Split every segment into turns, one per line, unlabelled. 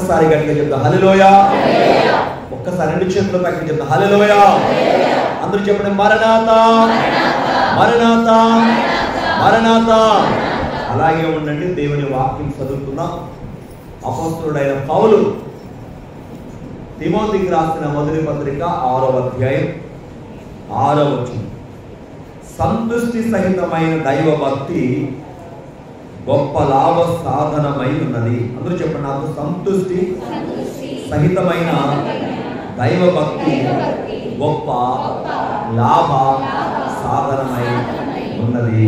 ఒక్కసారి గట్టిగా చెప్తాం హల్లెలూయా. ఒక్కసారి రెండు చేతులు పైకి చెప్తాం హల్లెలూయా. అందరూ చెప్పండి మరణాతా మరణాతా మరణాతా. అలాగే ఉండండి. దేవుని వాక్యం చదువుతున్నాం. అపోస్తలుడైన పౌలు తిమోతికి రాసిన మొదటి పత్రిక 6వ అధ్యాయం 6వ వచనం. సంతుష్టి సహితమైన దైవ భక్తి గొప్ప లాభ సాధనమై ఉన్నది. అందరూ చెప్పండి నాకు. సంతుష్టి సహితమైన దైవ భక్తి గొప్ప లాభ సాధనమై ఉన్నది.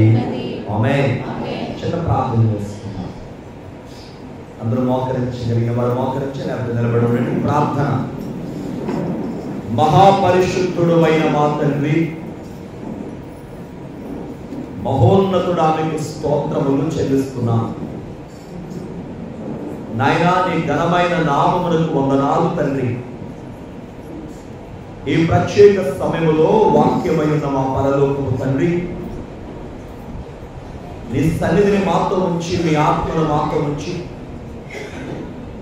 ఆమేన్. చిన్న ప్రార్థన చేస్తున్నాం. అందరూ మోకరించగలిగిన వారు మోకరించి లేకపోతే నిలబడి ఉండండి. ప్రార్థన. మహాపరిశుద్ధుడు అయిన మా తండ్రి, మహోన్నతుడా మీకు స్తోత్రములు చెల్లిస్తున్నాం. నాయనా నీ ఘనమైన నామమునకు వందనాలు తండ్రి. ఈ ప్రత్యేక సమయంలో వాక్యమైన మా పరలోకపు తండ్రి, నీ సన్నిధిని మాతో ఉంచి మీ ఆత్మను మాతో ఉంచి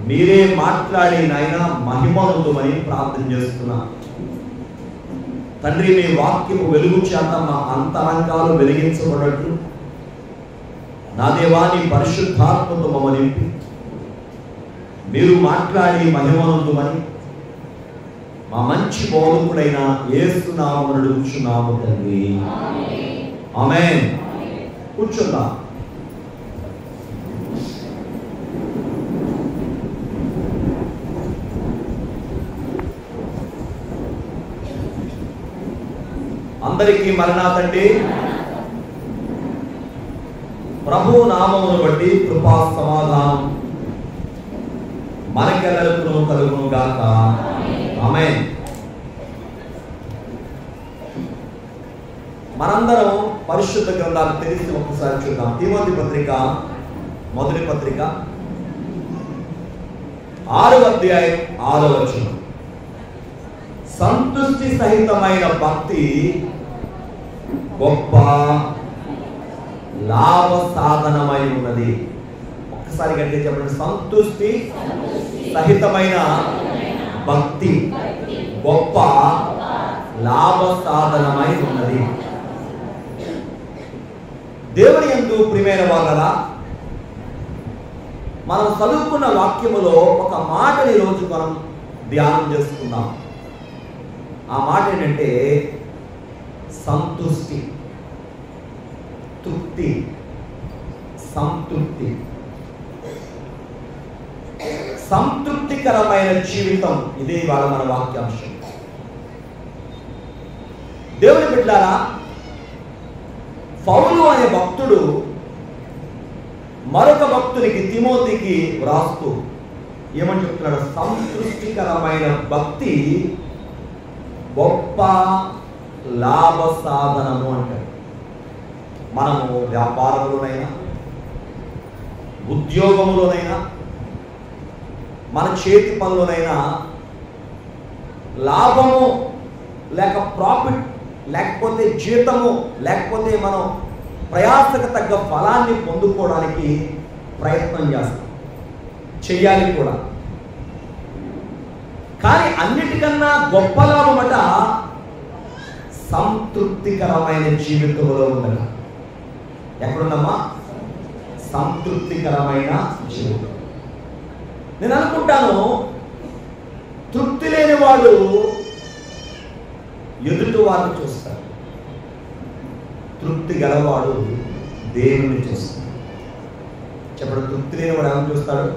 మీరే మాట్లాడి నాయనా మహిమనుందుమని ప్రార్థన చేస్తున్నా తండ్రి. మీ వాక్యము వెలుగు చేత మా అంతరంగాలు వెలిగించబడట్లు నా దేవా నీ పరిశుద్ధాత్మతో మమ్మల్ని నింపి మీరు మాట్లాడి మహిమనుందుమని మా మంచి బోధకుడైన యేసు నామమున అడుగుచున్నాము తండ్రి. ఆమేన్. కూర్చుందా. అందరికీ మరణాతండి. ప్రభు నామమును బట్టి కృపా సమాధానం మనకెల్లరికీ కలుగును గాక. ఆమేన్. మనందరం పరిశుద్ధ గ్రంథాలు తెలిసి ఒకసారి చూద్దాం. తిమోతి పత్రిక మొదటి పత్రిక 6వ అధ్యాయం 6వ వచనం. సంతుష్టి సహితమైన భక్తి గొప్ప లాభ సాధనమై ఉన్నది. ఒక్కసారి గట్టిగా చెప్పండి. సంతుష్టి సహితమైన భక్తి గొప్ప లాభ సాధనమై ఉన్నది. దేవుని యందు ప్రియమైన వాళ్ళరా, మనం చదువుకున్న వాక్యములో ఒక మాటని రోజు మనం ధ్యానం చేసుకున్నాం. ఆ మాట ఏంటంటే సంతుష్టి, తృప్తి, సంతృప్తి. సంతృప్తికరమైన జీవితం, ఇదే ఇవాళ మన వాక్యాంశం. దేవుని బిడ్డలారా, పౌలు అనే భక్తుడు మరొక భక్తునికి తిమోతికి వ్రాస్తూ ఏమని చెప్తున్నాడు? సంతృప్తికరమైన భక్తి గొప్ప లాభ సాధనము అంటాడు. మనము వ్యాపారంలోనైనా ఉద్యోగంలోనైనా మన చేతి పనులోనైనా లాభము లేక ప్రాఫిట్ లేకపోతే జీతము లేకపోతే మనం ప్రయాసకు తగ్గ ఫలాన్ని పొందుకోవడానికి ప్రయత్నం చేస్తాం, చెయ్యాలి కూడా. కానీ అన్నిటికన్నా గొప్ప లాభమట సంతృప్తికరమైన జీవితంలో ఉందట. ఎక్కడున్నామా? సంతృప్తికరమైన జీవితం. నేను అనుకుంటాను, తృప్తి లేని వాడు ఎదుటి వారిని చూస్తాడు, తృప్తి గలవాడు దేవుని చూస్తాడు. చెప్పడం. తృప్తి లేని వాడు ఎవరిని చూస్తాడు?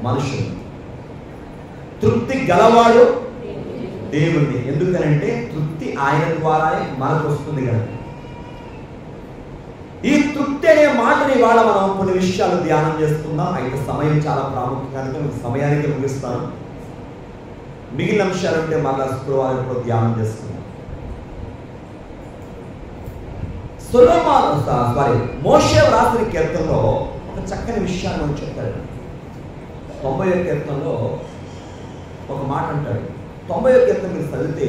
మనుషుడు. తృప్తి గలవాడు దేవుణ్ణి. ఎందుకనంటే తృప్తి ఆయన ద్వారానే మనకు వస్తుంది కదా. ఈ తృప్తి అనే మాటని ఇవాళ మనం కొన్ని విషయాలు ధ్యానం చేస్తున్నాం. అయితే సమయం చాలా ప్రాముఖ్యంగా సమయానికి ముగిస్తాను. మిగిలిన అంశాలంటే మళ్ళా శుక్రవారం ఇప్పుడు ధ్యానం చేస్తున్నాం. మోషే రాసిన కీర్తనలో ఒక చక్కని విషయాన్ని మనం చెప్తాడు. 90వ కీర్తనలో ఒక మాట అంటాడు. 90వ కీర్తన మీరు చదివితే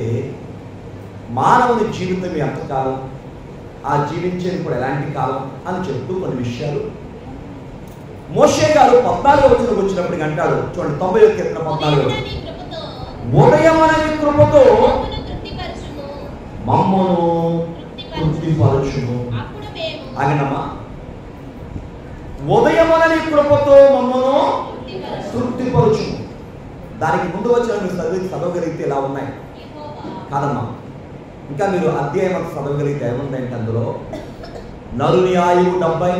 మానవుని జీవితం ఎంతకాలం, ఆ జీవించేది కూడా ఎలాంటి కాలం అని చెప్తూ కొన్ని విషయాలు మోషే గారు 14వ వచనం వచ్చినప్పటికి అంటాడు, చూడండి 91 కీర్తన 14. ఉదయమనని కృపతో మమ్మను తృప్తిపరచును. ఆగనమ్మా. ఉదయమనని కృపతో మమ్మను తృప్తిపరచును. దానికి ముందు వచ్చిన మీరు చదవగలిగితే ఇలా ఉన్నాయి కాదమ్మా. ఇంకా మీరు అధ్యాయం అంతా చదవగలిగితే ఏముందంటే అందులో నరుని ఆయువు 70,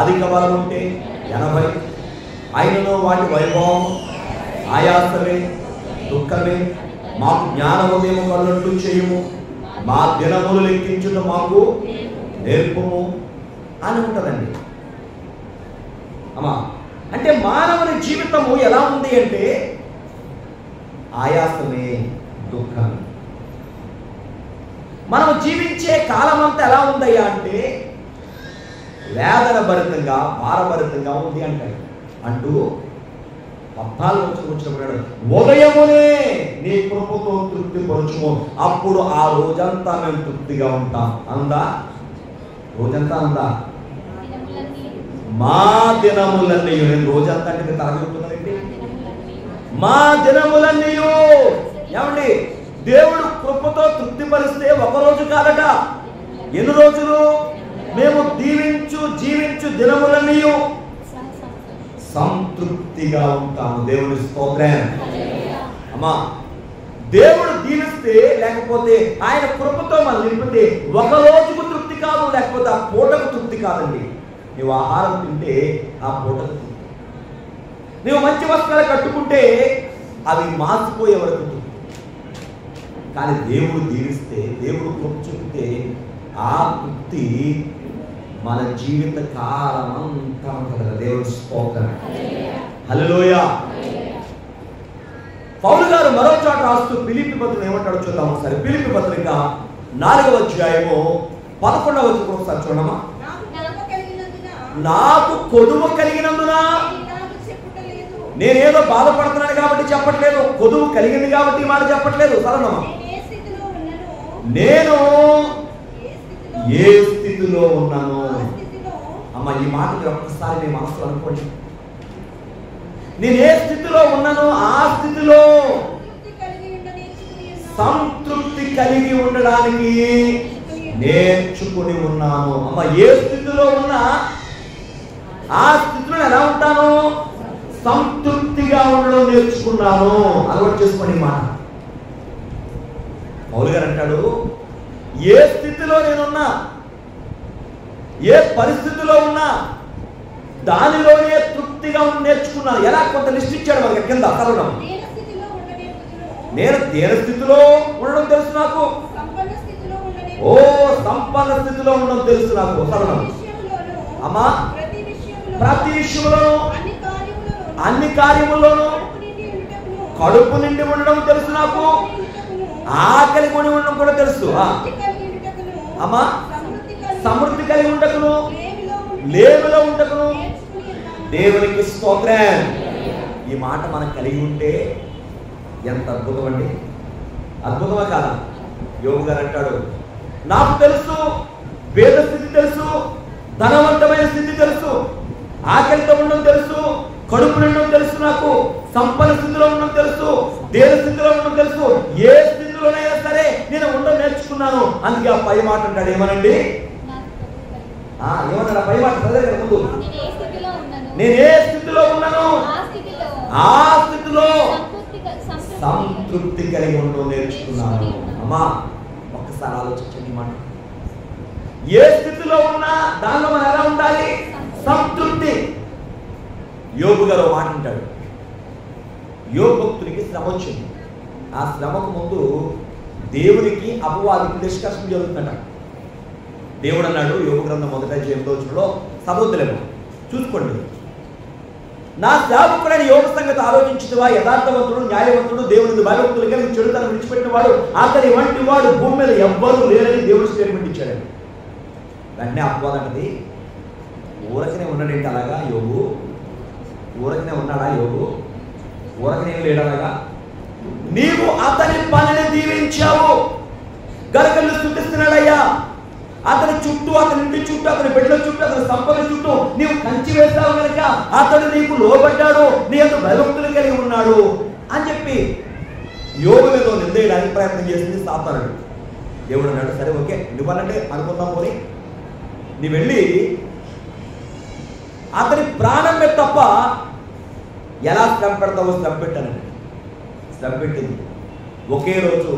అధిక బలం ఉంటే 80, అయినను వాటి వైభవం ఆయాసమే దుఃఖమే, మాకు జ్ఞానోదయము కలుగునట్లు చేయుము, మా దినములు లెక్కించుట మాకు నేర్పుము అని ఉంటుందండి అమ్మా. అంటే మానవుని జీవితము ఎలా ఉంది అంటే ఆయాసమే దుఃఖమే. మనం జీవించే కాలం అంతా ఎలా ఉందయ్యా అంటే వేదన భరితంగా భారభరితంగా ఉంది అంటూ 14 వచ్చినప్పుడు ఉదయమునే నీ కృపతో తృప్తి పరచుము, అప్పుడు ఆ రోజంతా మేము తృప్తిగా ఉంటాం. అందా? రోజంతా అందా? మా దినములన్నీ. నేను రోజంతా అంటే తరగలుగుతున్నానండి. మా దినములన్నీ. ఏమండి, దేవుడు కృపతో తృప్తిపరిస్తే ఒకరోజు కాదట, ఎన్ని రోజులు? మేము జీవించు దినములన్నీ సంతృప్తిగా ఉంటాము. దేవుని స్తోత్రం అమ్మా. దేవుడు దీవిస్తే, లేకపోతే ఆయన కృపతో మనం నింపితే ఒక రోజుకు తృప్తి కాదు, లేకపోతే ఆ పూటకు తృప్తి కాదండి. నువ్వు ఆహారం తింటే ఆ పూటకు తృప్తి, నువ్వు మంచి వస్త్రాలు కట్టుకుంటే అవి మాసిపోయే వరకు తృప్తి. కానీ దేవుడు దీవిస్తే, దేవుడు కృప చూపితే ఆ తృప్తి మన జీవిత కాలం అంతా ఉంటుంది. దేవుడి స్తోత్రం. హల్లెలూయా. పౌలు గారు మరో చోట రాస్తూ ఫిలిప్పీ పత్రిక ఏమంటాడో చూద్దాం ఒకసారి. ఫిలిప్పీ పత్రిక 4వ అధ్యాయము 11వ వచనం ఒకసారి చూడమ్మా. నాకు కొదువు కలిగినందున, నేనేదో బాధపడుతున్నాను కాబట్టి చెప్పట్లేదు, కొదువు కలిగింది కాబట్టి మాట చెప్పట్లేదు. సరేనమ్మా. నేను ఏ స్థితిలో ఉన్నాను అమ్మ, ఈ మాటలు ఒక్కసారి మీ మనసులో అనుకోండి. నేను ఏ స్థితిలో ఉన్నాను, ఆ స్థితిలో సంతృప్తి కలిగి ఉండడానికి నేర్చుకుని ఉన్నాను. అమ్మ, ఏ స్థితిలో ఉన్నా ఆ స్థితిలో ఎలా ఉంటాను? సంతృప్తిగా ఉండడం నేర్చుకున్నాను. అలవాటు చేసుకోండి ఈ మాట. పౌలు గారు అంటాడు, ఏ స్థితిలో నేనున్నా, ఏ పరిస్థితిలో ఉన్నా దానిలోనే తృప్తిగా నేర్చుకున్నాను. ఎలా? కొంత లిస్ట్ ఇచ్చాడు మనకి కింద. కలవడం, నేను దేని స్థితిలో ఉండడం తెలుసు నాకు. ఓ సంపన్న స్థితిలో ఉండడం తెలుసు నాకు. కలవడం అమ్మా. ప్రతి విషయంలోనూ అన్ని కార్యముల్లోనూ కడుపు నిండి ఉండడం తెలుసు నాకు. ఆకలి కొని ఉండడం కూడా తెలుసు అమ్మా. సమృద్ధి కలిగి ఉండకును, లేమిలో ఉండకును. దేవునికి స్తోత్రం. ఈ మాట మనం కలిగి ఉంటే ఎంత అద్భుతం అండి. అద్భుతమా కాదా? యోగు గారు అంటాడు, నాకు తెలుసు పేద స్థితి తెలుసు, ధనవంతమైన స్థితి తెలుసు, ఆకలితో ఉండడం తెలుసు, కడుపు నిండడం తెలుసు నాకు, సంపన్న స్థితిలో ఉండడం తెలుసు, దేని స్థితిలో ఉండడం తెలుసు. ఏ స్థితిలోనైనా సరే నేను ఉండడం నేర్చుకున్నాను. అందుకే ఆ పై మాట అంటాడు, ఏమనండి? ఏమన్నాడు పై మాట? ముందు నేను ఏ స్థితిలో ఉన్నాను ఆ స్థితిలో సంతృప్తి కలిగి ఉండడం నేర్చుకున్నాను. అమ్మా, ఒక్కసారి ఆలోచించండి మాట. ఏ స్థితిలో ఉన్నా దానిలో మనం ఎలా ఉండాలి? సంతృప్తి. యోగు గారు మాట అంటాడు, యోగ భక్తునికి శ్రమ వచ్చింది. ఆ శ్రమకు ముందు దేవునికి అపవాదికి డిస్కషన్ జరుగుతుందట. దేవుడు అన్నాడు, యోగ గ్రంథం 1వ అధ్యాయంలో సముద్రము చూసుకోండి, నా సేవకుడైన యోగ సంగతి ఆలోచించువా, యథార్థవంతుడు న్యాయవంతుడు దేవుని భయభక్తులు కలిగి చెడుతనం విడిచిపెట్టిన వాడు అతని వంటి వాడు భూమి మీద ఎవ్వరూ లేరని దేవుడు స్టేట్మెంట్ ఇచ్చాడు. వెంటనే అపవాదంటది, ఊరకనే ఉన్నాడేంటి అలాగా యోగు? ఊరకనే ఉన్నాడా యోగు? ఊరకనే లేడు అలాగా? నీవు అతని పనిని దీవించావు, గలగలు స్తుతిస్తున్నాడయ్యా, అతని చుట్టూ, అతని ఇంటి చుట్టూ, అతని బిడ్డల చుట్టూ, అతని సంపద చుట్టూ నీవు కంచి వేస్తావు కనుక అతడు నీకు లోబడ్డాడు, నీ అంత భయభక్తులు కలిగి ఉన్నాడు అని చెప్పి యోబు మీద నిందేయడానికి ప్రయత్నం చేసింది సాతానుడు. దేవుడు అన్నాడు, సరే ఓకే నువ్వనంటే అనుకుందాం పోనీ, నీ వెళ్ళి అతని ప్రాణం మీద తప్ప ఎలా శ్రమ పెడతావో శ్రమ పెట్టానండి. శ్రమ పెట్టింది. ఒకే రోజు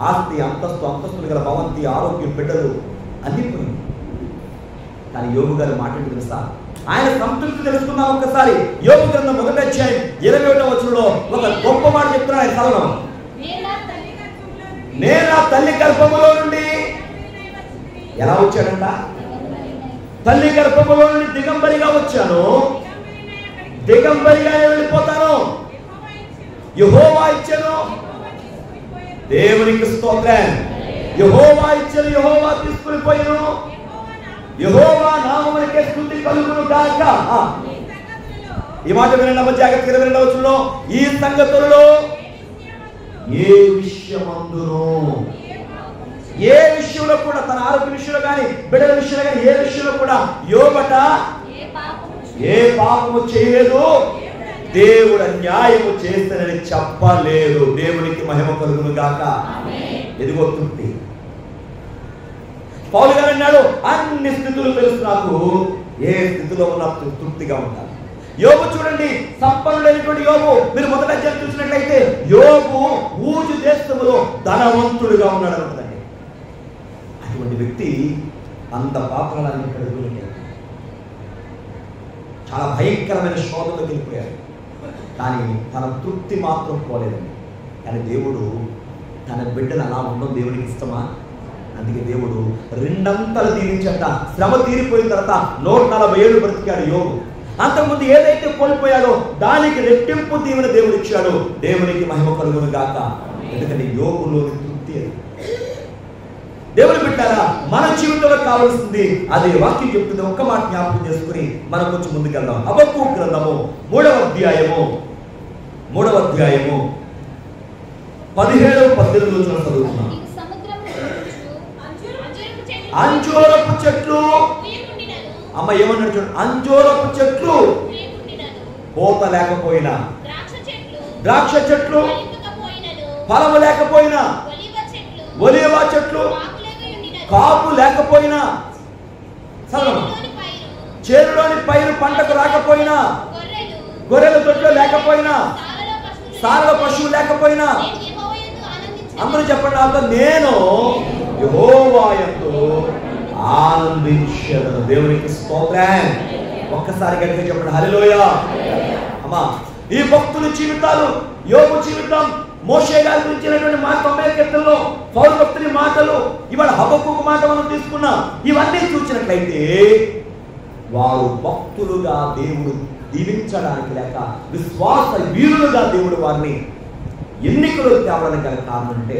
ఆస్తి, అంతస్తులు గల భవంతి, ఆరోగ్యం, బిడ్డలు అన్ని పోయింది. కానీ యోబు గారు మాట్లాడి తెలుసా, ఆయన సంతృప్తి తెలుసుకున్నాం. ఒక్కసారి యోబు గ్రంథం 1వ అధ్యాయం 21వ వచనంలో ఒక గొప్ప మాట చెప్తున్నాడు. ఆయన చదవడం, నేను నా తల్లి గర్భములో నుండి ఎలా వచ్చాడంట? తల్లి గర్భములో నుండి దిగంబరిగా వచ్చాను, దిగంబరిగా వెళ్ళిపోతాను. యెహోవా ఇచ్చెను, దేవునికి స్తోత్రం. యెహోవా ఇచ్చెను, యెహోవా తీసుకుని పోయెను, యెహోవా నామమునకే స్తుతి కలుగును గాక. ఈ మాట వినండి, జాగ్రత్తగా వినండి. వచనంలో ఈ సంగతులలో ఏ విషయమందును, ఏ విషయంలో కూడా, తన ఆరోగ్య విషయంలో కానీ, బిడ్డల విషయంలో కానీ, ఏ విషయంలో కూడా యోబట ఏ పాపము చేయలేదు, దేవుడు అన్యాయము చేస్తానని చెప్పలేదు. దేవునికి మహిమ కలుగును గాక. ఎదిగో తృప్తి. పౌలు గారు అన్నాడు, అన్ని స్థితులు తెలుసు నాకు, ఏ స్థితిలో ఉన్న తృప్తిగా ఉంటాను. యోబు చూడండి, సంపన్నుడైనటువంటి యోబు, మీరు మొదట అధ్యాయం చూసినట్లయితే యోబు ఊజు దేశములో ధనవంతుడుగా ఉన్నాడు అనుకుందండి. అటువంటి వ్యక్తి అంత పాత్రలను చాలా భయంకరమైన శోధనలోకి వెళ్ళిపోయారు. కానీ తన తృప్తి మాత్రం పోలేదండి. కానీ దేవుడు తన బిడ్డలు అలా ఉండడం దేవునికి ఇష్టమా? అందుకే దేవుడు రెండంతలు దీవించట. శ్రమ తీరిపోయిన తర్వాత 140 ఏళ్ళు బ్రతికాడు యోబు. అంతకుముందు ఏదైతే కోల్పోయాడో దానికి రెట్టింపు దీవెన దేవుడు ఇచ్చాడు. దేవునికి మహిమ కలుగును గాక. ఎందుకంటే యోబులోని తృప్తి అది. దేవుని బిడ్డారా, మన జీవితంలో కావాల్సింది అదే వాక్యం చెప్తుంది. ఒక్క మాట జ్ఞాపకం చేసుకుని మనం కొంచెం ముందుకెళ్దాం. హబక్కూకు గ్రంథము 3వ అధ్యాయము 17-18 చదువుతున్నాం. అంజూరపు చెట్లు, అమ్మ ఏమన్నాడు చూడండి, అంజూరపు చెట్లు పూత లేకపోయినా, ద్రాక్ష చెట్లు ఫలము లేకపోయినా, ఒలీవ చెట్లు కాపు లేకపోయినా, చేరులోని పైరు పంటకు రాకపోయినా, గొర్రెల దొడ్లు లేకపోయినా, సారల పశువు లేకపోయినా, అందరూ చెప్పండి నాతో, నేను యెహోవా యందు ఆనందించెదను. దేవునికి స్తోత్రం. ఒక్కసారి గట్టిగా చెప్పండి హల్లెలూయా. అమ్మా, ఈ భక్తుల జీవితాలు, యోబు జీవితం, మోషే గారి గురించినటువంటి మాట 90 కీర్తనలో, పౌలు భక్తుని మాటలు, ఇవాళ హబక్కూకు మాట మనం తీసుకున్నాం. ఇవన్నీ చూసినట్లయితే వారు భక్తులుగా దేవుడు దీవించడానికి లేక విశ్వాస వీరులుగా దేవుడు వారిని ఎన్నికలు తేవడానికి గల కారణం అంటే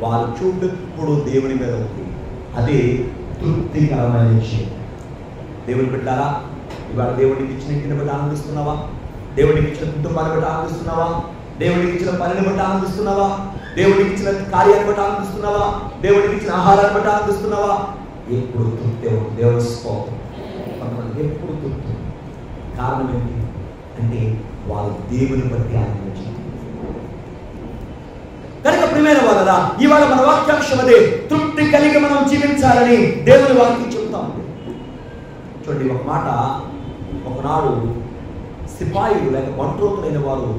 వారు చూడెప్పుడు దేవుని మీద ఉంది. అది తృప్తికరమైన విషయం. దేవుని బిడ్డారా, ఇవాళ దేవుడికి ఇచ్చిన ఇంటిని బట్టి ఆనందిస్తున్నావా? దేవుడికి ఇచ్చిన కుటుంబాన్ని బట్టి ఆనందిస్తున్నావా? దేవుడికి ఇచ్చిన పనిని బట్టి ఆనందిస్తున్నావా? దేవుడికి ఇచ్చిన కార్యాన్ని బట్టి ఆనందిస్తున్నావా? దేవుడికి ఇచ్చిన ఆహారాన్ని బట్టి ఆనందిస్తున్నావా? ఎప్పుడు తృప్తి దేవుని స్తోత్రం. కొంతమంది ఎప్పుడు తృప్తి. కారణం ఏంటి అంటే వాళ్ళు దేవుని బట్టి ఆనందించారు కనుక. ప్రియమైన వాళ్ళరా, ఇవాళ మన వాక్యాంశం అదే, తృప్తి కలిగి మనం జీవించాలని దేవుని వాక్యం చెబుతాం. చూడండి, ఒక మాట, ఒకనాడు సిపాయిలు లేక బంట్రోతులైన వారు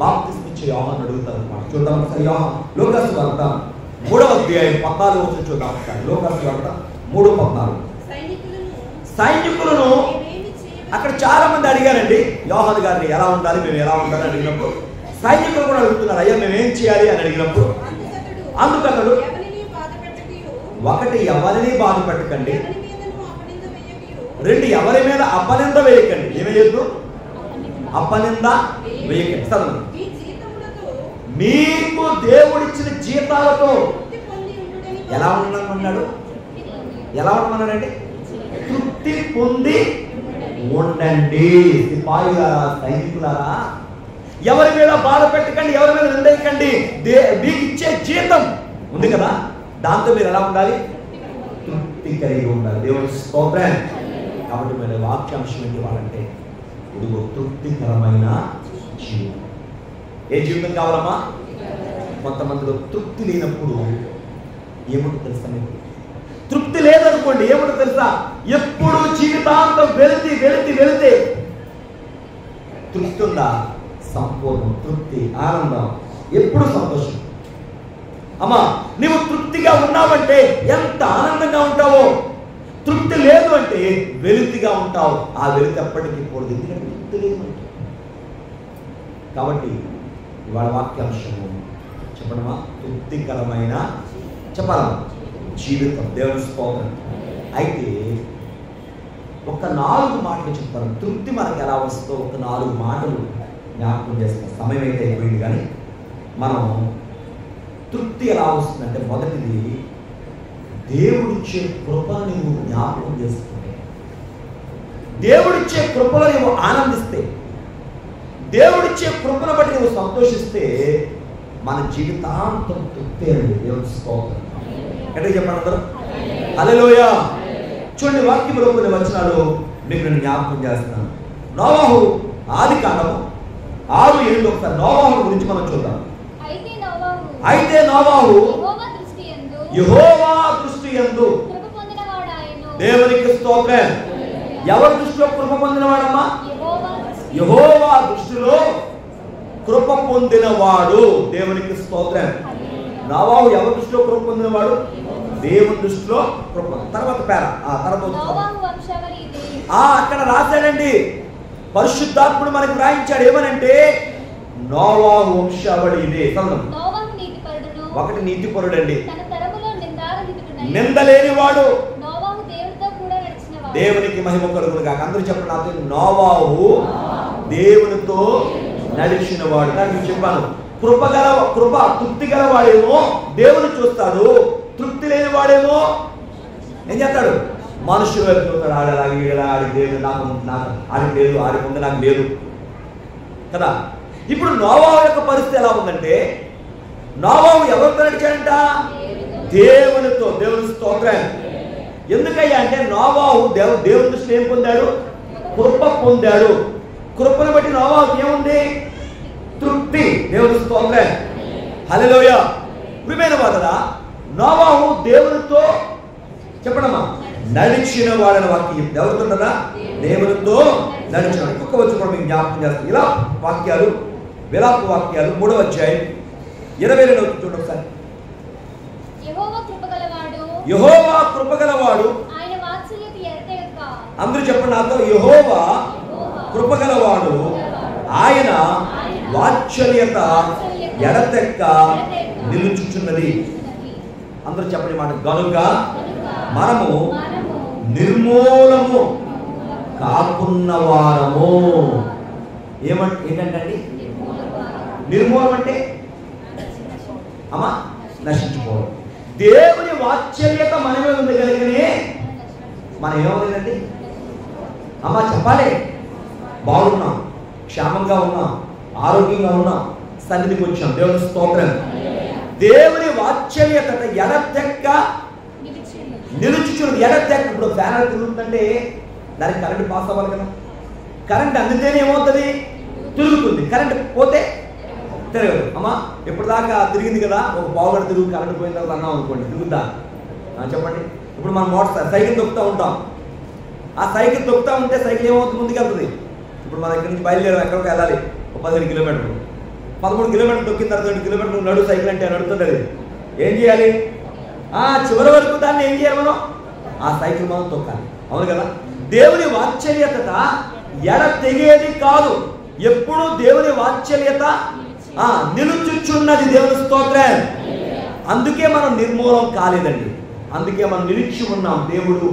బాప్తిస్మం ఇచ్చే యోహాను అడుగుతారు అన్నమాట. చూద్దాం ఒకసారి. లూకాసు వార్త 3వ అధ్యాయం 14 చూద్దాం ఒకసారి. లూకాసు వార్త 3:14. సైనికులను అక్కడ చాలా మంది అడిగారండి యోహాను గారిని, ఎలా ఉండాలి, మేము ఎలా ఉండాలి అడిగినప్పుడు సైనికులు కూడా అడుగుతున్నారు, అయ్యా మేమేం చేయాలి అని అడిగినప్పుడు అందుకన్నాడు, ఒకటి ఎవరిని బాధ పెట్టకండి, రెండు ఎవరి మీద అపనింద వేయకండి. ఏమేయద్దు? అపనింద వేయకండి. చదువు. మీకు దేవుడిచ్చిన జీతాలతో ఎలా ఉండమన్నాడు? ఎలా ఉండమన్నాడండి? తృప్తి పొంది ఉండండి. సిపాయిలారా, సైనికులారా, ఎవరి మీద బాధ పెట్టకండి, ఎవరి మీద నిందయకండి. మీకు ఇచ్చే జీతం ఉంది కదా, దాంతో మీరు ఎలా ఉండాలి? తృప్తి తృప్తి కలిగి ఉండాలి. దేవుని స్తోత్రం. కాబట్టి మన వాక్యాంశం ఏంటి వాళ్ళంటే ఇదిగో తృప్తికరమైన జీవితం. ఏ జీవితం కావాలమ్మా? కొంతమందిలో తృప్తి లేనప్పుడు ఏముంటుంది తెలుసా మీకు? తృప్తి లేదనుకోండి ఏముంటుంది తెలుసా? ఎప్పుడు జీవితాంతం వెళితే తృప్తి ఉందా? సంపూర్ణం, తృప్తి, ఆనందం, ఎప్పుడు సంతోషం. అమ్మా నీవు తృప్తిగా ఉన్నావంటే ఎంత ఆనందంగా ఉంటావో, తృప్తి లేదు అంటే వెలితిగా ఉంటావు. ఆ వెలితి ఎప్పటికీ పోదు, ఎందుకంటే తృప్తి లేదు. కాబట్టి ఇవాళ వాక్యాంశము చెప్పడమా? తృప్తికరమైన చెప్పాలా జీవితం. దేవుని స్తోత్రం. అయితే ఒక 4 మాటలు చెప్తాను. తృప్తి మనకు ఎలా వస్తుందో ఒక 4 మాటలు జ్ఞాపకం చేస్తాం. సమయం అయితే అయిపోయింది, కానీ మనం తృప్తి ఎలా వస్తుందంటే మొదటిది దేవుడిచ్చే కృపను నువ్వు జ్ఞాపకం చేసుకుంటే, దేవుడిచ్చే కృపలో నువ్వు ఆనందిస్తే, దేవుడిచ్చే కృపను బట్టి నువ్వు సంతోషిస్తే మన జీవితాంతం తృప్తి అండి. దేవుని స్తోత్రం. ఎట్లా చెప్పండి అందరూ? హల్లెలూయా. చూడండి వాక్యంలో కొన్ని వచనాలు మీకు నేను జ్ఞాపకం చేస్తున్నాను. నోవాహు ఆదికాండము 6:7 ఒకసారి నోవాహు గురించి మనం చూద్దాం. అయితే నోవాహు యెహోవా దృష్టి యందు దేవునికి స్తోత్రం. ఎవరి దృష్టిలో కృప పొందినవాడమ్మా? యెహోవా దృష్టిలో కృప పొందినవాడు. దేవునికి స్తోత్రం. నోవాహు ఎవరి దృష్టిలో కృప పొందినవాడు? దేవుని దృష్టిలో కృప. తర్వాత అక్కడ రాశాడండి, పరిశుద్ధాత్ముడు మనకు రాయించాడు. ఏమనంటే నోవాహు వంశావళి ఇదే. ఒకటి నీతిపరుడండి, నిందలేనివాడు, దేవునికి మహిమ కలుగును గాక. అందరూ చెప్పండి నాతో, నోవాహు దేవునితో నడిచిన వాడు. నేను చెప్పాను, కృప తృప్తి గల వాడేమో దేవుని చూస్తాడు, తృప్తి లేని వాడేమో ఏం చేస్తాడు? మనుషులు వైపు చూస్తాడు. ఆడలాగా ఈడలా, ఆడి దేవుడు నాకు ఆడికి లేదు, ఆడికి ఉంది నాకు లేదు కదా. ఇప్పుడు నోవాహు యొక్క పరిస్థితి ఎలా ఉందంటే, నోవాహు ఎవరితో నడిచాడంట? దేవునితో. దేవుని స్తోత్రం. ఎందుకయ్యా అంటే నోవాహు దేవుని దృష్టిలో ఏం పొందాడు? కృప పొందాడు. కృపను బట్టి నోవాహుకి ఏముంది? తృప్తి. దేవుని స్తోత్రం. హల్లెలూయా. ప్రియమైన వారలారా, నోవాహు దేవునితో చెప్పడమా నడిచిన వాడని వాక్యం ఎవరుతుందా? దేవునితో నడిచిన. ఒక్క వచ్చి కూడా మీకు జ్ఞాపకం చేస్తాను. ఇలా వాక్యాలు, విలాప వాక్యాలు 3వ అధ్యాయం 22 చూడండి ఒకసారి. యెహోవా కృపగలవాడు. అందరూ చెప్పండి నాతో, యెహోవా కృపగలవాడు, ఆయన వాత్సల్యత ఎడతెక్క నిలుచుచున్నది. అందరూ చెప్పండి మాట. గనుక మనము నిర్మూలము కాకున్న వారము. ఏంటంటే నిర్మూలం అంటే అమ్మా నశించుకోవడం. దేవుని వాత్సల్యత మనమే ఉంది కనుకనే మనం ఏమవుతుందండి అమ్మా చెప్పాలి, బాగున్నాం, క్షేమంగా ఉన్నాం, ఆరోగ్యంగా ఉన్నాం, సన్నిధికి వచ్చాం. దేవుని స్తోత్రం. దేవుని వాత్సల్యత ఎడతెక్క నిలుచుచున్నది. ఎడతెక్క. ఇప్పుడు ఫ్యాన్ తిరుగుతుందంటే దానికి కరెంట్ పాస్ అవ్వాలి కదా. కరెంట్ అందితేనే ఏమవుతుంది? తిరుగుతుంది. కరెంట్ పోతే తిరగదు. అమ్మా ఇప్పుడు దాకా తిరిగింది కదా, ఒక పావుగంట తిరుగు కరెంట్ పోయిన తర్వాత అన్నాం అనుకోండి, తిరుగుద్దా? చెప్పండి. ఇప్పుడు మనం సైకిల్ తొక్కుతూ ఉంటాం. ఆ సైకిల్ తొక్కుతూ ఉంటే సైకిల్ ఏమవుతుంది? ముందుకు వెళ్తుంది. ఇప్పుడు మన దగ్గర నుంచి బయలుదేరి ఎక్కడికి వెళ్ళాలి, ఒక 15 కిలోమీటర్లు, 13 కిలోమీటర్లు తొక్కిన తర్వాత 2 కిలోమీటర్లు నడు సైకిల్ అంటే నడుతుంటుంది. ఏం చేయాలి? చివరి వరకు దాన్ని ఏం చేయాలి? మనం ఆ సైకిల్ మనం తొక్కాలి. అవును కదా. దేవుని వాత్సల్యత ఎడ తెగేది కాదు. ఎప్పుడు దేవుని వాత్సల్యత నిలుచుచున్నది. దేవుని స్తోత్రం. అందుకే మనం నిర్మూలం కాలేదండి, అందుకే మనం నిలిచి ఉన్నాం. దేవుడు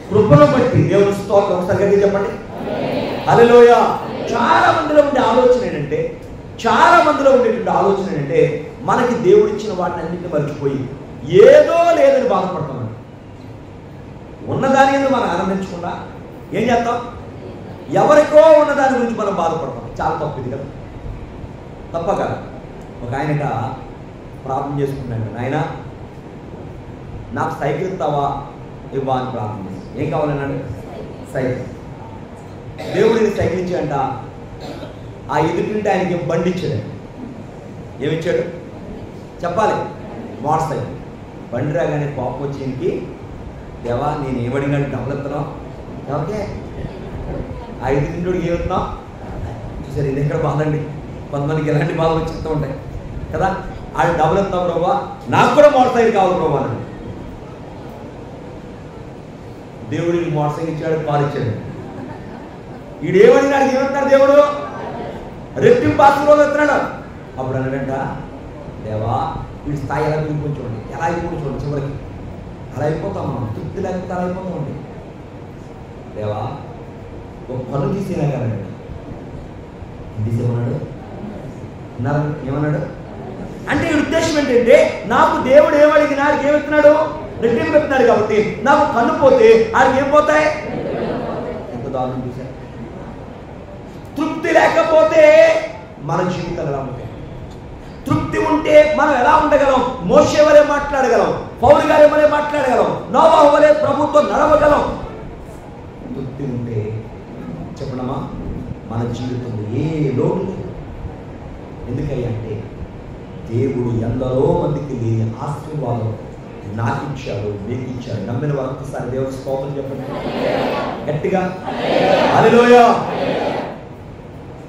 కృపను బట్టి. దేవుని స్తోత్రం. ఒకసారి గట్టిగా చెప్పండి హల్లెలూయా. చాలా మందిలో ఉండే ఆలోచన ఏంటంటే, మనకి దేవుడిచ్చిన వాటిని అన్నింటినీ మర్చిపోయి ఏదో లేదని బాధపడతామండి. ఉన్నదాని ఎందుకు మనం ఆనందించకుండా ఏం చేస్తాం? ఎవరికో ఉన్నదాని గురించి మనం బాధపడతాం. చాలా తప్పు ఇది కదా. తప్ప కదా. ఒక ఆయనక ప్రార్థన చేసుకున్నాడు, నాయన నాకు సైకిల్ ఇస్తావా ఇవ్వాలని ప్రార్థన చేశాడు. ఏం కావాలన్నాడు? సైకిల్. దేవుడిని సైకిల్ ఇచ్చాడంట. ఆ ఎదుటింటే ఆయనకి బండి ఇచ్చాడు. ఏమిచ్చాడు చెప్పాలి? Motor cycle. బండి రాగానే కోపం వచ్చేకి, దేవా నేను ఏమడిగాడు డబ్బులు ఇస్తున్నావు ఓకే, ఆ ఎదుటింటోడికి ఏమిస్తున్నావు చూసారు. ఇది ఎక్కడ బాధండి, కొంతమందికి ఎలాంటి బాధలు వచ్చేస్తూ ఉంటాయి కదా. ఆడు డబ్బులు ఇస్తున్నావు ప్రభా, నాకు కూడా మోటార్ సైకిల్ కావాలి ప్రభా అని. దేవుడికి మోటార్ సైకిల్ ఇచ్చాడు, కారు ఇచ్చాడు. వీడు ఏమడినాడు? ఏమంటున్నాడు దేవుడు? రెట్టింపు ఆశీర్వాదం ఇస్తున్నాడు. అప్పుడు అన్నాడంట, దేవా వీడి స్థాయి ఎలా అయిపోయి చూడండి, ఎలా అయిపోయి చూడండి, చివరికి అలా అయిపోతాం మనం, తృప్తి లేకపోతే అలా అయిపోతామండి. దేవా ఒక పనులు తీసేనా కదండి, తీసేమన్నాడు. ఏమన్నాడు అంటే ఈ ఉద్దేశం ఏంటంటే, నాకు దేవుడు ఏమడిగినా ఏమిస్తున్నాడు? రెట్టింపు పెడుతున్నాడు కాబట్టి నాకు కన్ను పోతే ఆడికి ఏం పోతాయి? ఎంత దారుణం చూసారు. తృప్తి లేకపోతే మన జీవితాలు ఎలా ఉంటాయి? తృప్తి ఉంటే మనం ఎలా ఉండగలం? మోషే వలె మాట్లాడగలం, పౌలు గారి వలె మాట్లాడగలం, నోవాహు వలె ప్రభుత్వం నడవగలం. తృప్తి ఉంటే చెప్పడమా మన జీవితంలో ఏ లోటు లేదు. ఎందుకంటే దేవుడు ఎందరో మందికి లేని ఆశీర్వాదం నాకు ఇచ్చాడు, మీకు ఇచ్చాడు. నమ్మిన వారు ఒక్కసారి దేవుడి స్తోత్రం చెప్పండి గట్టిగా, హల్లెలూయా.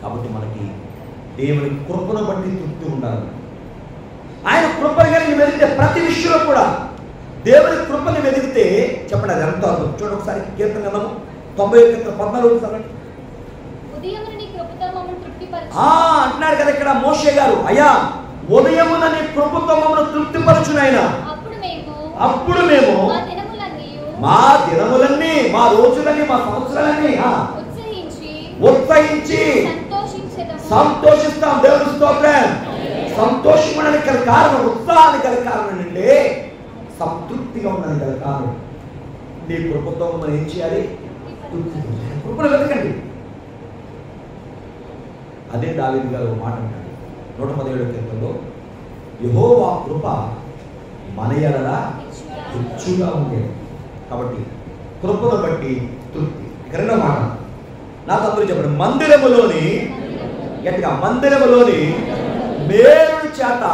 కాబట్టి మనకి దేవుని కృపను బట్టి తృప్తి ఉండాలి. ఆయన కృపను కలిగి వెలిగితే ప్రతి విషయంలో కూడా దేవుని కృపని వెలిగితే చెప్పండి అది ఎంత చూడండి. ఒకసారి కీర్తన గ్రంథము 91:14 అంటున్నాడు కదా ఇక్కడ మోషే గారు, అయ్యా ఉదయమున నీ కృపతో మమ్మల్ని తృప్తిపరచును ఆయన. అప్పుడు మేము మా దినములన్నీ, మా రోజులన్నీ, మా సంవత్సరాలన్నీ ఉత్సహించి సంతోషిస్తాం. దేవుని స్తోత్రం. సంతోషపడడానికి గల కారణం, ఉత్సాహానికి గల కారణం అంటే సంతృప్తిగా ఉండడానికి గల కారణం నీ కృపతో మనం ఏం చేయాలి? కృపను వెతకండి. అదే దావీదు గారు మాట అంటాడు 117వ కీర్తనలో, యెహోవా కృప మన ఎడల హెచ్చుగా ఉండేది. కాబట్టి కృపను బట్టి తృప్తి. రెండో మాట నాతో అందరూ చెప్పండి, మందిరములోని గట్టిగా, మందిరములోని మేలుని చేత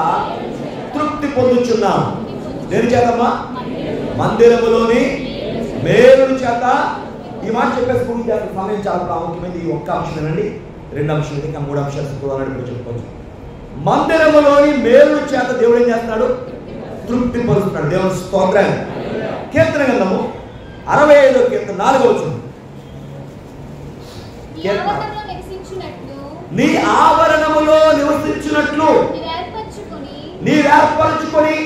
తృప్తి పొందుచున్నాం. దేని చేతమ్మా? మందిరములోని మేలుని చేత. ఈ మాట చెప్పేసి పూర్తి చేత సమయం చాలా ప్రాముఖ్యమైనది. ఈ ఒక్క అంశమేనండి. రెండు అంశాలు ఇంకా మూడు అంశాలు శుక్రవారం చెప్పుకోవచ్చు. మందిరములోని మేలుని చేత దేవుడు ఏం చేస్తున్నాడు? తృప్తి పరుస్తున్నాడు. దేవుని స్తోత్రం. కీర్తన గ్రంథము 65వ కీర్తన 4వ వచనం, నీ ఆవరణములో నివసించినట్లు నీవేర్పరచుకొని.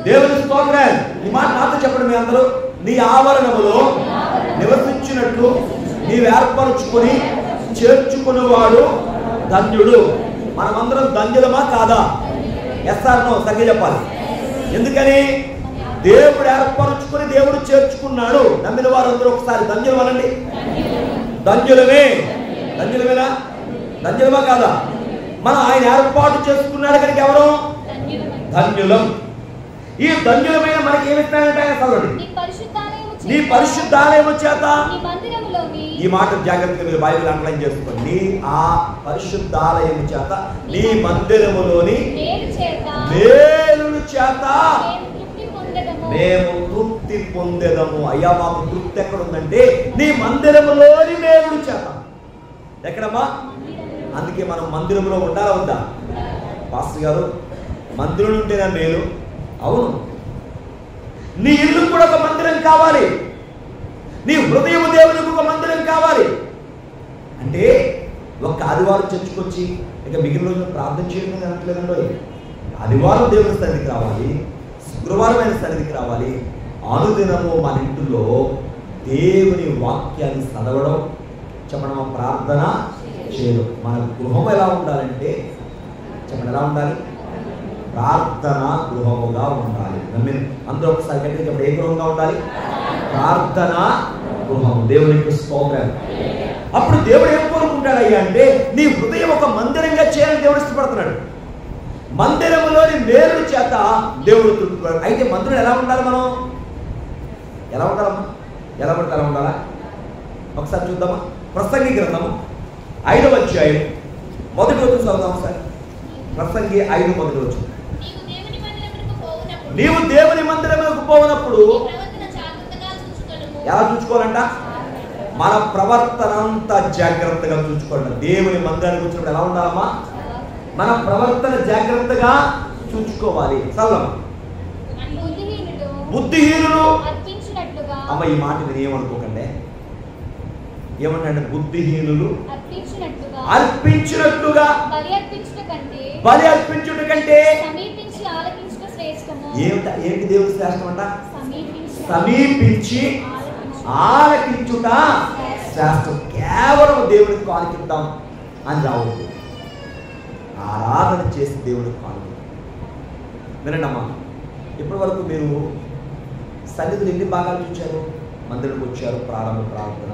దేవుని స్తోత్రం. ఈ మాట నాతో చెప్పండి మీ అందరూ. నీ ఆవరణములో నివసించినట్లు నీవేర్పరచుకొని చేర్చుకునేవాడు ధన్యుడు. మనమందరం ధన్యులమా కాదా? ఎస్ఆర్ నో సరిగ్గా చెప్పాలి. ఎందుకని? దేవుడు ఏర్పరచుకొని దేవుడు చేర్చుకున్నాడు. నమ్మిన వారందరూ ఒకసారి ధన్యులు అనండి. ధన్యులమే. ధన్యులమేనా? ధన్యులమా కాదా? మనం ఆయన ఏర్పాటు చేసుకున్నాడు కనుక ఎవరు? ధన్యులం. ఈ ధన్యులమైన మనకి ఏమిస్తానంటే ఆయన చదవండి, నీ పరిశుద్ధాలయము చేత. ఈ మాట జాగ్రత్తగా మీరు బైబిల్ అండర్లైన్ చేసుకోండి. నీ ఆ పరిశుద్ధాలయము చేత, నీ మందిరములోని మేలుల చేత మేము తృప్తి పొందేదము. అయ్యా మాకు తృప్తి ఎక్కడ ఉందంటే నీ మందిరములోని మేలుల చేత. ఎక్కడమ్మా? అందుకే మనం మందిరంలో ఉండాలా వద్దా? పాస్టర్ గారు మందిరం ఉంటేనా మేలు? అవును. నీ ఇల్లు కూడా ఒక మందిరం కావాలి. నీ హృదయం దేవునికి ఒక మందిరం కావాలి. అంటే ఒక ఆదివారం చర్చకొచ్చి ఇక మిగిలిన రోజులు ప్రార్థన చేయడం అనట్లేదండి. ఆదివారం దేవుని సన్నిధికి రావాలి, శుక్రవారం ఆయన సన్నిధికి రావాలి. అనుదినము మన ఇంటిలో దేవుని వాక్యాన్ని చదవడం, చెప్పడం, ప్రార్థన చేయడం. మన గృహం ఎలా ఉండాలంటే చెప్పండి, ఎలా ఉండాలి? ప్రార్థన గృహముగా ఉండాలి. అందరూ ఒకసారి గట్టిగా చెప్పండి, ఏ గృహంగా ఉండాలి? ప్రార్థన గృహం. దేవునికి స్తోత్రం. అప్పుడు దేవుడు ఏం కోరుకుంటాడయ్యా అంటే నీ హృదయం ఒక మందిరంగా చేయాలని దేవుడు ఇష్టపడుతున్నాడు. మందిరములోని మేలు చేత దేవుడు తృప్తిపడు. అయితే మందిరం ఎలా ఉండాలి? మనం ఎలా ఉండాలమ్మా? ఎలా పడితే అలా ఉండాలా? ఒకసారి చూద్దామా? ప్రసంగి గ్రంథము 5వ అధ్యాయం 1వ వచనం చదువుదాం ఒకసారి. ప్రసంగి 5:1. నీవు దేవుని మందిరములకు పోవునప్పుడు ఎలా చూసుకోవాలంట? మన ప్రవర్తన అంతా జాగ్రత్తగా చూసుకోండి. దేవుని మందిరానికి వచ్చినప్పుడు ఎలా ఉండాలమ్మా? మన ప్రవర్తన జాగ్రత్తగా చూసుకోవాలి. చదవమ్మా. బుద్ధిహీనులు అమ్మ, ఈ మాట మీరు ఏమనుకోకండి. ఏమన్నాడు? బుద్ధిహీనులు అర్పించినట్లుగా బలి అర్పించుట కంటే ఏంటి దేవుడు శ్రేష్టం అంట? సమీపించి ఆలకించుట శ్రేష్టం. కేవలం దేవుడికి కాలికిద్దాం అని రావద్దు. ఆరాధన చేసి దేవుడికి కాలికిద్దాం. వినండమ్మా, ఇప్పటి వరకు మీరు సన్నిధిలో ఎన్ని భాగాలు చూచారు? మందిరంకి వచ్చారు, ప్రారంభ ప్రార్థన,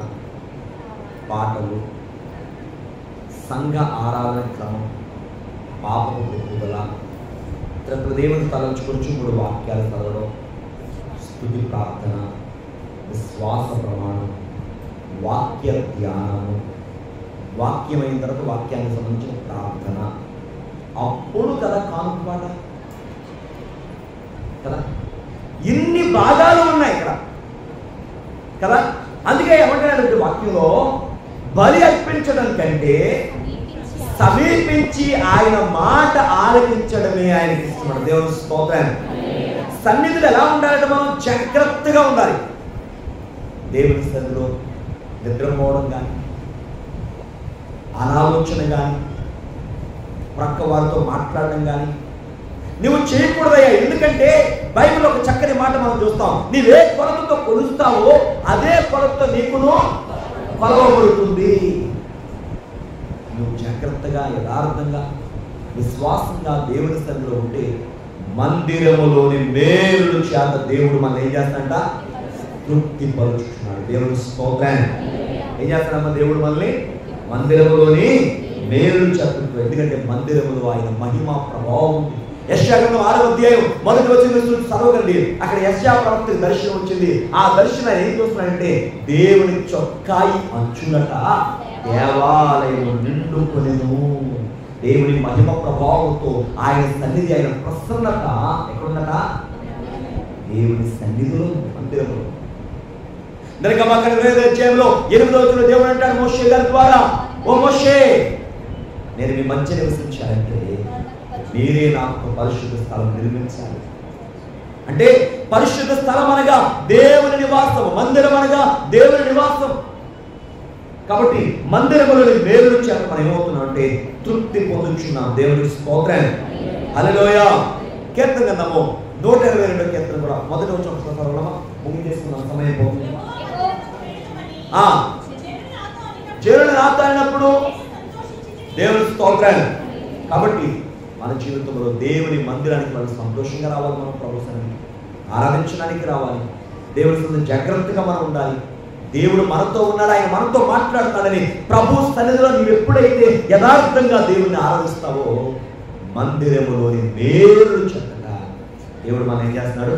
పాటలు, సంఘ ఆరాధన క్రమం, పాపపు పెరుగుదల, దేవుని తలంచుకొని 3 వాక్యాలు చదవడం, స్తుతి ప్రార్థన, విశ్వాస ప్రమాణం, వాక్య ధ్యానము, వాక్యం అయిన తర్వాత వాక్యానికి సంబంధించిన ప్రార్థన, అప్పుడు కదా కానుకపాట కదా. ఇన్ని భాగాలు ఉన్నాయి ఇక్కడ కదా. అందుకే ఏమంటున్నాడంటే వాక్యంలో, బలి అర్పించడం కంటే సమీపించి ఆయన మాట ఆలకించడమే ఆయనకి ఇష్టం. దేవుని స్తోత్రం. సన్నిధులు ఎలా ఉండాలంటే మనం జాగ్రత్తగా ఉండాలి. దేవుని సన్నిధిలో నిద్రపోవడం కానీ, అనాలోచన కానీ, ప్రక్క వారితో మాట్లాడడం కానీ నువ్వు చేయకూడదయ్యా. ఎందుకంటే బైబిల్ ఒక చక్కని మాట మనం చూస్తాం. నీవే కొలతతో కొలుస్తావో అదే కొలతతో నీకును కొలవబడుతుంది. నువ్వు జాగ్రత్తగా, యథార్థంగా, విశ్వాసంగా దేవుని సన్నిధిలో ఉంటే మందిరములోని మేలుల చేత దేవుడు మనం ఏం చేస్తాడంట? తృప్తి పరుచుతున్నాడు. దేవుని స్తోత్రం. ఏం చేస్తాడమ్మా? దేవుడు మనల్ని మందిరములోని మేలుల చేత. ఎందుకంటే మందిరములో ఆయన మహిమ ప్రభావం. యెషయా గ్రంథం 6వ అధ్యాయం 1వ వచనం చదవకండి. అక్కడ యెషయా ప్రవక్తకి దర్శనం వచ్చింది. ఆ దర్శనం ఏం చూస్తున్నాడంటే, దేవుని చొక్కాయి అంచులట దేవాలయం నిండుకొనెను. దేవుని మహిమ ప్రభావంతో ఆయన సన్నిధి, ఆయన ప్రసన్నత ఎక్కడుందట? దేవుని సన్నిధిలో, మందిరంలో. నిర్గమాకాండం 8వ అధ్యాయంలో 8వ వచనంలో దేవుడు అంటాడు మోషే గారి ద్వారా, ఓ మోషే, నేను మీ మధ్య నివసించాలంటే మీరే నాకు పరిశుద్ధ స్థలం నిర్మించాలి. అంటే పరిశుద్ధ స్థలం అనగా దేవుని నివాసం, మందిరం అనగా దేవుని నివాసం. కాబట్టి మందిరములోని మేలుల చేత మనం ఏమవుతున్నాం అంటే తృప్తి పొందుచున్నాం. దేవుని స్తోత్రం. హల్లెలూయా. కీర్తన గ్రంథము 122వ కీర్తన కూడా 1వ వచనం చదవడమా? ముగించేస్తున్నాం, సమయం పోతుంది. జనులు నాతో అన్నప్పుడు దేవుని స్తోత్రం. కాబట్టి మన జీవితంలో దేవుని మందిరానికి మనం సంతోషంగా రావాలి. మనం ప్రభుత్వాన్ని ఆరాధించడానికి రావాలి. దేవుని సన్నిధిలో జాగ్రత్తగా మనం ఉండాలి. దేవుడు మనతో ఉన్నాడు, ఆయన మనతో మాట్లాడుతాడని ప్రభు సన్నిధిలో నీవు ఎప్పుడైతే యథార్థంగా దేవుని ఆరాధిస్తావో మందిరములోని మేలులు చక్కగా దేవుడు మనం ఏం చేస్తున్నాడు?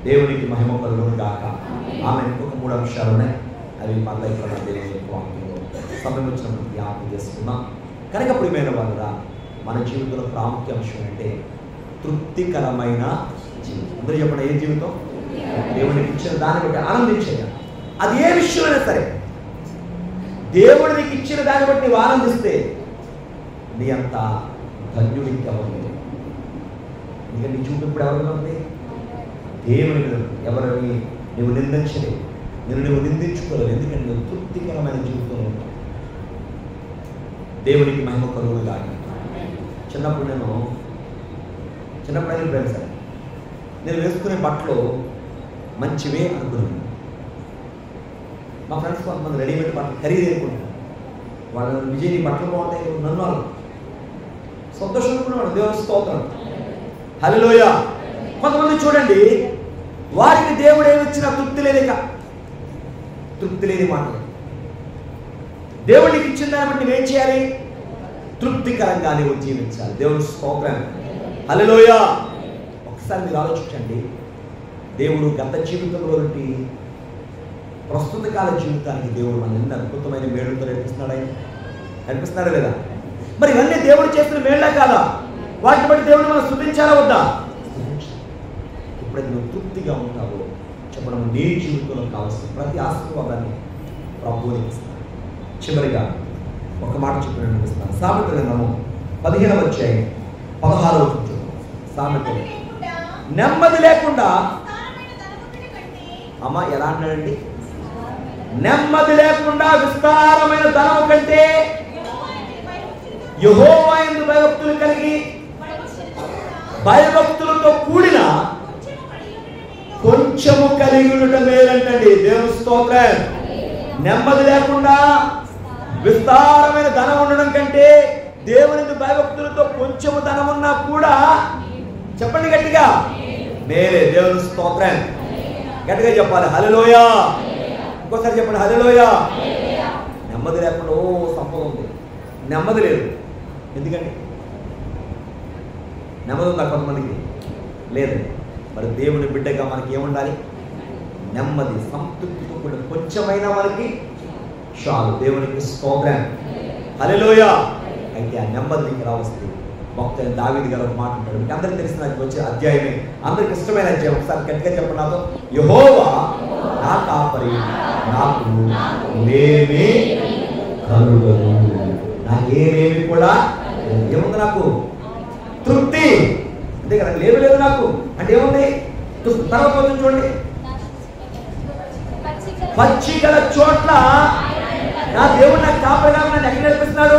దేవునికి మహిమ కలుగును గాక. ఆమె ఇంకొక 3 అంశాలు ఉన్నాయి. అవి మళ్ళీ ఇక్కడ దేవుని సమయం వచ్చినప్పుడు జ్ఞాపకం చేసుకున్నాం. కనుక ప్రియమైన వాళ్ళరా, మన జీవితంలో ప్రాముఖ్య అంశం అంటే తృప్తికరమైన జీవితం. అందరూ చెప్పండి, ఏ జీవితం? దేవుడికి ఇచ్చిన దాన్ని బట్టి ఆనందించేయాలి. అది ఏ విషయమైనా సరే దేవుడికి ఇచ్చిన దాన్ని బట్టి నువ్వు ఆనందిస్తే నీ అంత ధన్యుడికి ఎవరు? ఇంకా నీ చూపు ఇప్పుడు ఎవరిలో ఉంది? దేవుని ఎవరిని నువ్వు నిందించలేవు, నువ్వు నిందించుకోలేవు. ఎందుకంటే నువ్వు తృప్తికరమైన జీవితంలో ఉంటావు. దేవునికి మహిమ కలుగును గాక. చిన్నప్పుడు ఫ్రెండ్స్, నేను వేసుకునే బట్టలు మంచివే అనుకున్నాను. మా ఫ్రెండ్స్ కొంతమంది రెడీమేడ్ బట్టలు ఖరీదు అనుకుంటారు. వాళ్ళు విజయ్ బట్టలు బాగుంటాయి నన్ను వాళ్ళు సంతోషం అనుకున్నాడు. దేవుని స్తోత్రం. హల్లెలూయా. కొంతమంది చూడండి, వారికి దేవుడు ఏమిచ్చినా తృప్తి లేని మాటలు. దేవుడికి ఇచ్చిన దాన్ని బట్టి నువ్వేం చేయాలి? తృప్తికరంగా నువ్వు జీవించాలి. దేవుని స్తోత్రం. హల్లెలూయా. ఒకసారి మీరు ఆలోచించండి, దేవుడు గత జీవితంలో నుండి ప్రస్తుత కాల జీవితానికి దేవుడు మన ఎన్ని అద్భుతమైన మేలుతో నడిపిస్తున్నాడా లేదా? మరి ఇవన్నీ దేవుడు చేసిన మేళ్ళే కాదా? వాటిని బట్టి దేవుడు మనం స్తుతించాలా వద్దా? ఎప్పుడైతే నువ్వు తృప్తిగా ఉంటావో చెప్పడం నీ జీవితంలో కావాల్సిన ప్రతి ఆశీర్వాదాన్ని ప్రభువుని ఇస్తాను. చివరిగా ఒక మాట చెప్పిన అనిపిస్తాను. సామెతల గ్రంథము 15వ అధ్యాయం 16వ వచనం. సామెతలు నెమ్మది లేకుండా అమ్మ ఎలా అంటాడండి? నెమ్మది లేకుండా విస్తారమైన ధనము కంటే యెహోవా యందు భయభక్తులు కలిగి భయభక్తులతో కూడిన కొంచెము కలిగి ఉండటం మేలంటండి. దేవుని స్తోత్రం. నెమ్మది లేకుండా విస్తారమైన ధనం ఉండడం కంటే దేవుని భయభక్తులతో కొంచెము ధనం ఉన్నా కూడా చెప్పండి గట్టిగా మేలే. దేవుని స్తోత్రం. గట్టిగా చెప్పాలి హల్లెలూయా. ఇంకోసారి చెప్పండి హల్లెలూయా. నెమ్మది లేకుండా ఓ సంపద ఉంది, నెమ్మది లేదు. ఎందుకండి? నెమ్మది ఉందా కొంతమందికి? లేదు. మరి దేవుని బిడ్డగా మనకి ఏముండాలి? నెమ్మది, సంతృప్తితో కూడా కొంచెమైనా మనకి చాలు. దేవునికి స్తోత్రం హల్లెలూయా. అయితే ఆ నెమ్మది నీకు రావస్తుంది. భక్తుడు దావీదు గారు ఒక మాట అంటాడు, మీకు అందరికీ తెలిసిన వచ్చే అధ్యాయమే, అందరికి ఇష్టమైన అధ్యాయం. ఒకసారి గట్టిగా చెప్పండి నాతో, యెహోవా నా కాపరి, నాకు ఏమీ కలుగదు. నాకేమేమి కూడా ఏముంది? నాకు తృప్తి. అంతే కదా, లేదు లేదు నాకు అంటే ఏముంది? తర్వాత చూడండి, పచ్చిగల చోట్ల నా దేవుడు నాకు కాపరిగా నన్ను ఎక్కడ నడిపిస్తున్నాడు?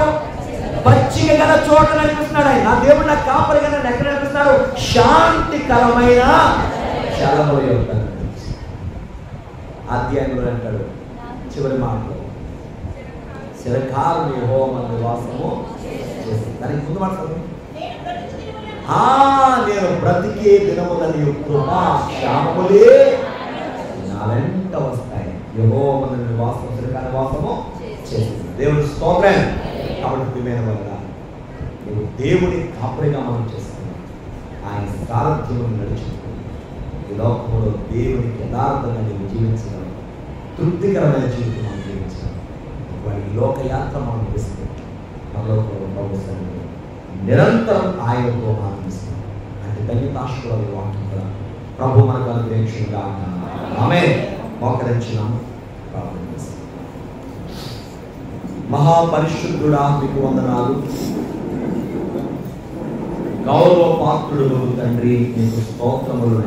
పచ్చిక గల చోట నడిపిస్తున్నాడు ఆయన. నా దేవుడు నాకు కాపరిగా నన్ను ఎక్కడ నడిపిస్తున్నాడు? శాంతికరమైన స్థలములో ఉంటాను. అధ్యాయంలో అంటాడు చివరి మాటలో, చిరకాలం యెహోవా నివాసము చేసి. దానికి ముందు మాట నేను బ్రతికే దినములని కృపా క్షామములే నా వెంట వస్తాయి. యెహోవా నివాసం చిరకాల నివాసము చేసి. దేవుని స్తోత్రం. కాబట్టి ప్రియమైన వల్ల నువ్వు దేవుని కాపరిగా మనం చేస్తున్నాం. ఆయన సారథ్యం నడుచుకుంటుంది. ఈ లోకంలో దేవునికి యథార్థంగా నీవు జీవించగలవు. తృప్తికరమైన జీవితం మనం జీవించగలం. వాడి లోకయాత్ర మనం తీసుకుంటాం. పరలోకంలో ప్రభుత్వం నిరంతరం ఆయనతో ఆనందిస్తాం. అంటే ధన్యతాశుల వాక్యం కదా ప్రభు మనకు అనుగ్రహించుగా. ఆమేన్. మోకరించినాం, ప్రార్థన చేస్తాం. మహాపరిశుద్ధుడా మీకు వందనాలు. గౌరవ పాత్రుడు తండ్రి మీకు స్తోత్రములు.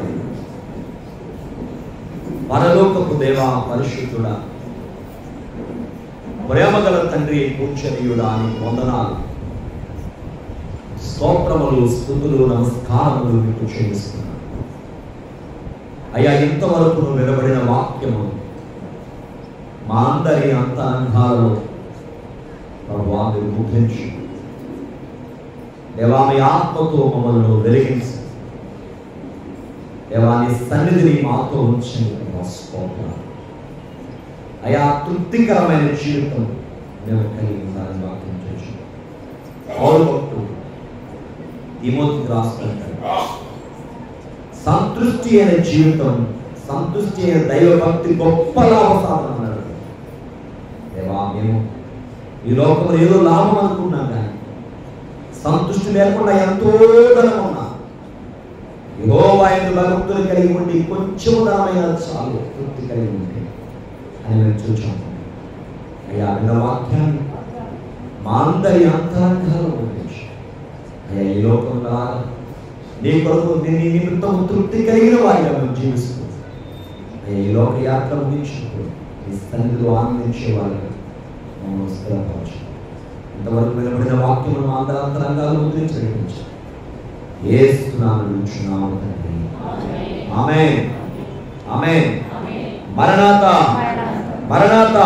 పరలోకపు దేవా పరిశుద్ధుడా, ప్రేమగల తండ్రి పూజనీయుడా నీకు వందనాలు, స్తోత్రములు, స్తుతులు, నమస్కారములు మీకు చెల్లిస్తున్నాను. అయ్యా, ఇంతవరకు నువ్వు వినబడిన వాక్యము మా అందరి అంతరంగాలలో ప్రభువా మీరు ముద్రించి దేవా మీ ఆత్మతో మమ్మల్ని వెలిగించి దేవా నీ సన్నిధిని మాతో ఉంచండి. అయా తృప్తికరమైన జీవితం మేము కలిగి ఉండాలని వాక్యం చేసి పౌలు భక్తుడు తిమోతికి రాస్తుంటాడు, సంతృష్టి అయిన జీవితం, సంతృష్టి అయిన దైవభక్తి గొప్ప లాభసాధన అన్నాడు. దేవా మేము ఈ లోకంలో ఏదో లాభం అనుకున్నాం, కానీ సంతృష్టి లేకుండా ఎంతో ధనం ఉన్నా యెహోవా యందు భక్తులు కలిగి ఉండి కొంచెం ధనమైన చాలు తృప్తి కలిగి ఉంటే అని మేము చూచాము. అయ్యా విన్న వాక్యాన్ని మా అందరి అంతరంగాల్లో ఉండించి అయ్యా ఈ లోకంలో నీ కొరకు నీ నిమిత్తం తృప్తి కలిగిన వారిగా మేము జీవిస్తూ అయ్యా ఈ లోక యాత్ర ముగించినప్పుడు నీ సన్నిధిలో ఆనందించే వారిగా మమ్మల్ని స్థిరపరచు. ఇంతవరకు వినబడిన వాక్యము మా అందరి అంతరంగాలు ముద్రించి నడిపించు. యేసు నామములో అడుగుచున్నాము తండ్రి. ఆమేన్. ఆమేన్. మరణాత మరణాత.